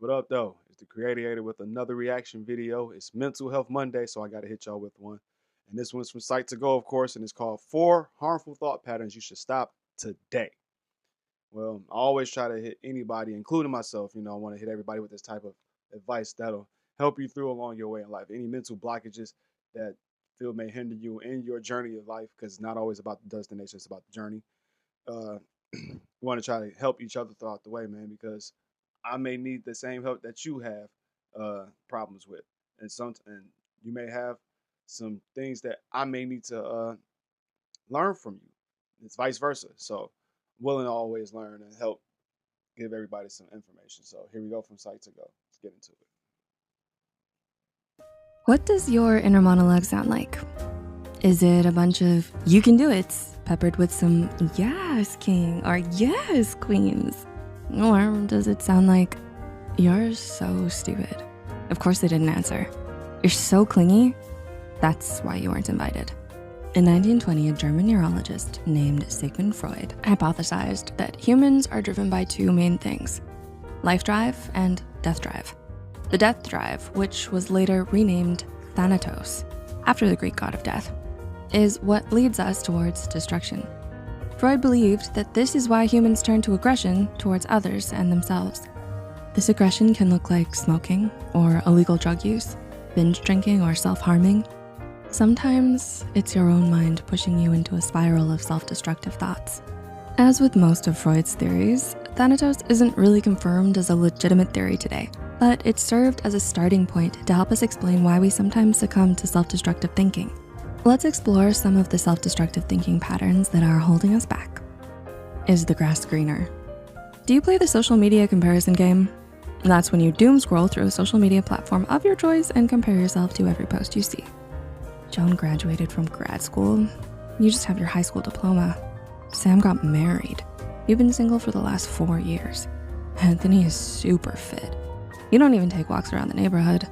What up, though? It's the Creator with another reaction video. It's Mental Health Monday, so I got to hit y'all with one. And this one's from Site to Go, of course, and it's called Four Harmful Thought Patterns You Should Stop Today. Well, I always try to hit anybody, including myself. I want to hit everybody with this type of advice that'll help you through along your way in life. Any mental blockages that feel may hinder you in your journey of life, because it's not always about the destination, it's about the journey. Uh, we want to try to help each other throughout the way, man, because I may need the same help that you have problems with, and you may have some things that I may need to learn from you. It's vice versa. So, willing to always learn and help give everybody some information. So here we go from Site to Go. Let's get into it. What does your inner monologue sound like? Is it a bunch of "you can do it" peppered with some "yes, king" or "yes, queens"? Or does it sound like "you're so stupid"? Of course they didn't answer. "You're so clingy"? That's why you weren't invited. In 1920, a German neurologist named Sigmund Freud hypothesized that humans are driven by two main things: life drive and death drive. The death drive, which was later renamed Thanatos, after the Greek god of death, is what leads us towards destruction. Freud believed that this is why humans turn to aggression towards others and themselves. This aggression can look like smoking or illegal drug use, binge drinking or self-harming. Sometimes it's your own mind pushing you into a spiral of self-destructive thoughts. As with most of Freud's theories, Thanatos isn't really confirmed as a legitimate theory today, but it served as a starting point to help us explain why we sometimes succumb to self-destructive thinking. Let's explore some of the self-destructive thinking patterns that are holding us back. Is the grass greener? Do you play the social media comparison game? That's when you doom scroll through a social media platform of your choice and compare yourself to every post you see. Joan graduated from grad school. You just have your high school diploma. Sam got married. You've been single for the last 4 years. Anthony is super fit. You don't even take walks around the neighborhood.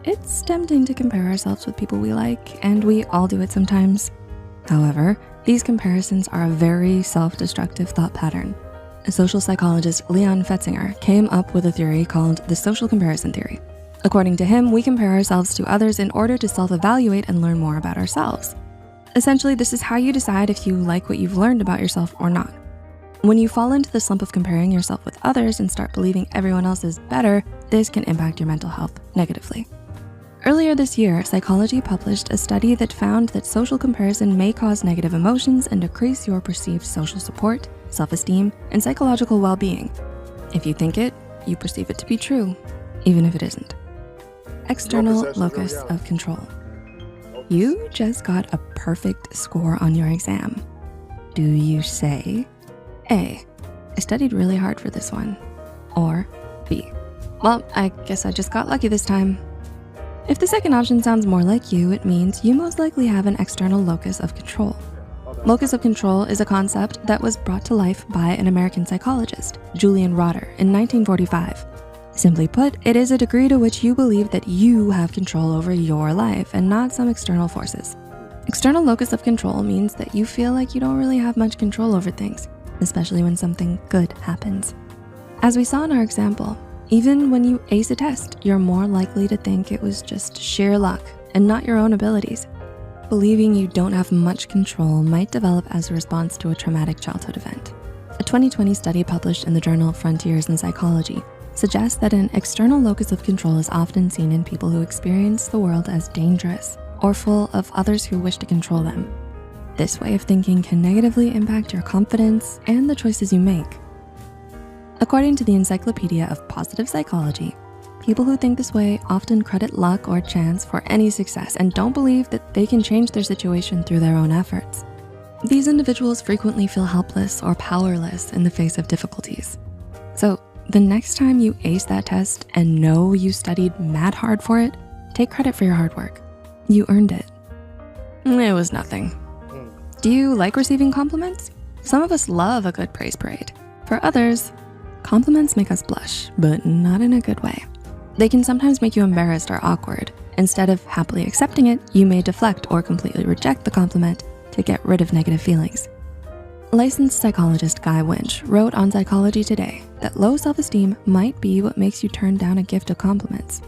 It's tempting to compare ourselves with people we like, and we all do it sometimes. However, these comparisons are a very self-destructive thought pattern. Social psychologist Leon Fetzinger came up with a theory called the social comparison theory. According to him, we compare ourselves to others in order to self-evaluate and learn more about ourselves. Essentially, this is how you decide if you like what you've learned about yourself or not. When you fall into the slump of comparing yourself with others and start believing everyone else is better, this can impact your mental health negatively. Earlier this year, Psychology published a study that found that social comparison may cause negative emotions and decrease your perceived social support, self-esteem, and psychological well-being. If you think it, you perceive it to be true, even if it isn't. External locus of control. You just got a perfect score on your exam. Do you say, A, I studied really hard for this one, or B, well, I guess I just got lucky this time? If the second option sounds more like you, it means you most likely have an external locus of control. Locus of control is a concept that was brought to life by an American psychologist, Julian Rotter, in 1945. Simply put, it is a degree to which you believe that you have control over your life and not some external forces. External locus of control means that you feel like you don't really have much control over things, especially when something good happens. As we saw in our example, even when you ace a test, you're more likely to think it was just sheer luck and not your own abilities. Believing you don't have much control might develop as a response to a traumatic childhood event. A 2020 study published in the journal Frontiers in Psychology suggests that an external locus of control is often seen in people who experience the world as dangerous or full of others who wish to control them. This way of thinking can negatively impact your confidence and the choices you make. According to the Encyclopedia of Positive Psychology, people who think this way often credit luck or chance for any success and don't believe that they can change their situation through their own efforts. These individuals frequently feel helpless or powerless in the face of difficulties. So the next time you ace that test and know you studied mad hard for it, take credit for your hard work. You earned it. It was nothing. Do you like receiving compliments? Some of us love a good praise parade. For others, compliments make us blush, but not in a good way. They can sometimes make you embarrassed or awkward. Instead of happily accepting it, you may deflect or completely reject the compliment to get rid of negative feelings. Licensed psychologist Guy Winch wrote on Psychology Today that low self-esteem might be what makes you turn down a gift of compliments.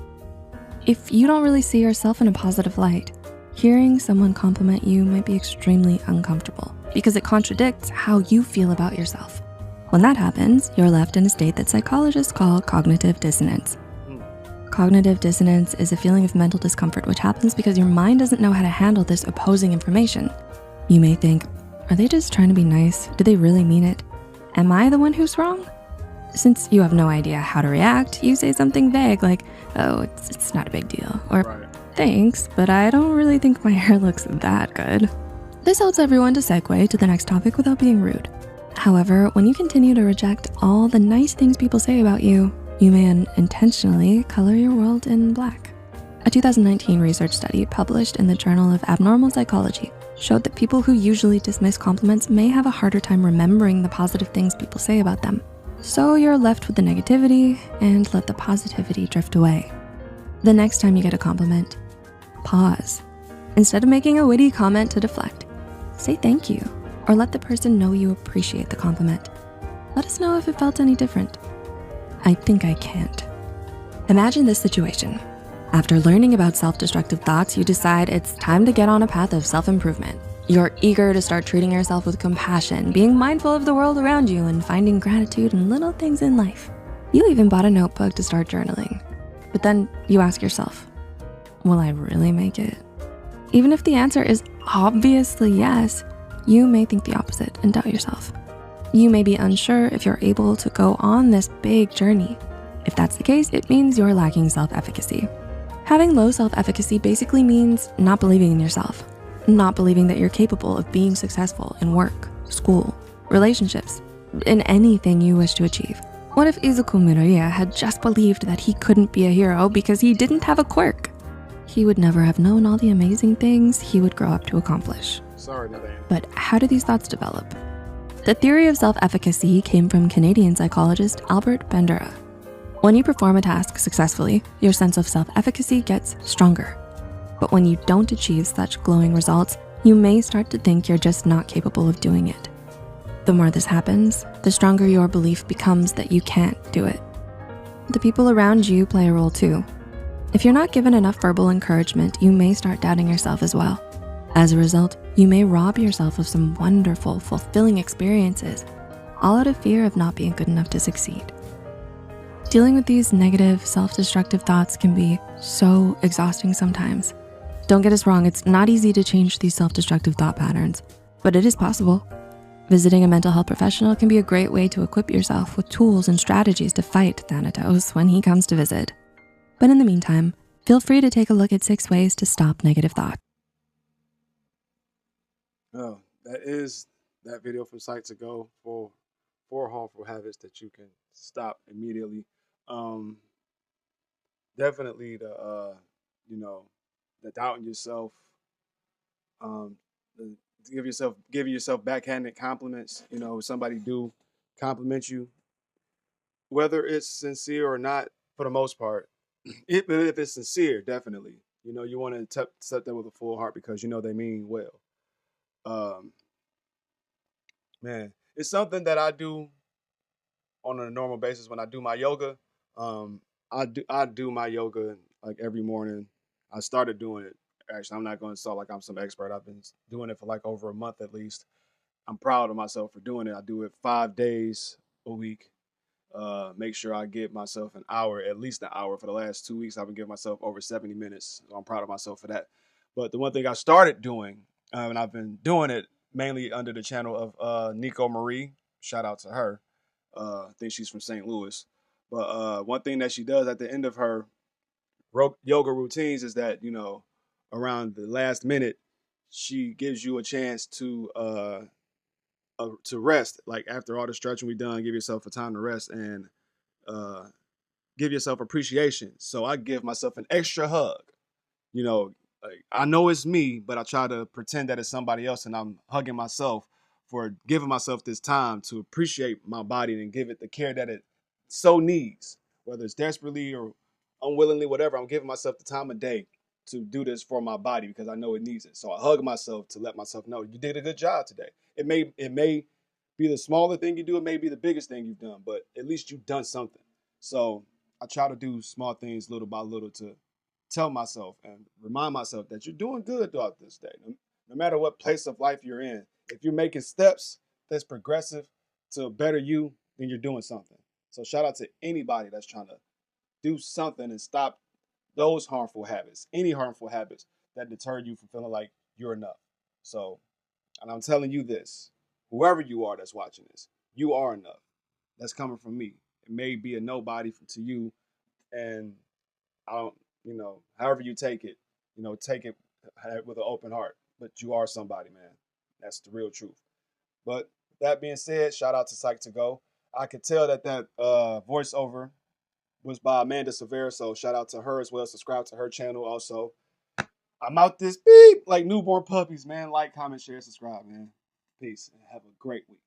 If you don't really see yourself in a positive light, hearing someone compliment you might be extremely uncomfortable because it contradicts how you feel about yourself. When that happens, you're left in a state that psychologists call cognitive dissonance. Cognitive dissonance is a feeling of mental discomfort which happens because your mind doesn't know how to handle this opposing information. You may think, are they just trying to be nice? Do they really mean it? Am I the one who's wrong? Since you have no idea how to react, you say something vague like, oh, it's not a big deal. Or, Right. thanks, but I don't really think my hair looks that good. This helps everyone to segue to the next topic without being rude. However, when you continue to reject all the nice things people say about you, you may unintentionally color your world in black. A 2019 research study published in the Journal of Abnormal Psychology showed that people who usually dismiss compliments may have a harder time remembering the positive things people say about them. So you're left with the negativity and let the positivity drift away. The next time you get a compliment, pause. Instead of making a witty comment to deflect, say thank you or let the person know you appreciate the compliment. Let us know if it felt any different. I think I can't. Imagine this situation. After learning about self-destructive thoughts, you decide it's time to get on a path of self-improvement. You're eager to start treating yourself with compassion, being mindful of the world around you, and finding gratitude in little things in life. You even bought a notebook to start journaling. But then you ask yourself, will I really make it? Even if the answer is obviously yes, you may think the opposite and doubt yourself. You may be unsure if you're able to go on this big journey. If that's the case, it means you're lacking self-efficacy. Having low self-efficacy basically means not believing in yourself, not believing that you're capable of being successful in work, school, relationships, in anything you wish to achieve. What if Izuku Midoriya had just believed that he couldn't be a hero because he didn't have a quirk? He would never have known all the amazing things he would grow up to accomplish. Sorry, Nathan. But how do these thoughts develop? The theory of self-efficacy came from Canadian psychologist Albert Bandura. When you perform a task successfully, your sense of self-efficacy gets stronger. But when you don't achieve such glowing results, you may start to think you're just not capable of doing it. The more this happens, the stronger your belief becomes that you can't do it. The people around you play a role too. If you're not given enough verbal encouragement, you may start doubting yourself as well. As a result, you may rob yourself of some wonderful, fulfilling experiences, all out of fear of not being good enough to succeed. Dealing with these negative, self-destructive thoughts can be so exhausting sometimes. Don't get us wrong, it's not easy to change these self-destructive thought patterns, but it is possible. Visiting a mental health professional can be a great way to equip yourself with tools and strategies to fight Thanatos when he comes to visit. But in the meantime, feel free to take a look at 6 ways to stop negative thought. Oh, that is that video from Sight to Go for 4 harmful habits that you can stop immediately. Definitely the the doubting yourself, the giving yourself backhanded compliments. Somebody do compliment you, whether it's sincere or not, for the most part. If it's sincere, definitely. You want to accept them with a full heart because they mean well. Um, Man, it's something that I do on a normal basis when I do my yoga. Um, I do my yoga like every morning. I started doing it. Actually, I'm not going to sound like I'm some expert. I've been doing it for like over a month at least. I'm proud of myself for doing it. I do it 5 days a week. Make sure I give myself an hour, at least an hour. For the last 2 weeks, I've been giving myself over 70 minutes. So I'm proud of myself for that. But the one thing I started doing, and I've been doing it mainly under the channel of Nico Marie. Shout out to her. I think she's from St. Louis. But one thing that she does at the end of her yoga routines is that, around the last minute, she gives you a chance to rest. Like after all the stretching we done, give yourself a time to rest and uh, give yourself appreciation. So I give myself an extra hug. Like I know it's me, but I try to pretend that it's somebody else, and I'm hugging myself for giving myself this time to appreciate my body and give it the care that it so needs, whether it's desperately or unwillingly, whatever. I'm giving myself the time of day to do this for my body because I know it needs it. So I hug myself to let myself know you did a good job today. It may be the smaller thing you do, it may be the biggest thing you've done, but at least you've done something. So I try to do small things little by little to tell myself and remind myself that you're doing good throughout this day. No matter what place of life you're in, if you're making steps that's progressive to a better you, then you're doing something. So shout out to anybody that's trying to do something and stop those harmful habits, any harmful habits that deter you from feeling like you're enough. So, and I'm telling you this, whoever you are that's watching this, you are enough. That's coming from me. It may be a nobody to you, and I don't, however you take it, take it with an open heart. But you are somebody, man. That's the real truth. But that being said, shout out to Psych2Go. I could tell that voiceover was by Amanda Severa, so shout out to her as well. Subscribe to her channel also. I'm out this beep like newborn puppies, man. Like, comment, share, subscribe, man. Peace, and have a great week.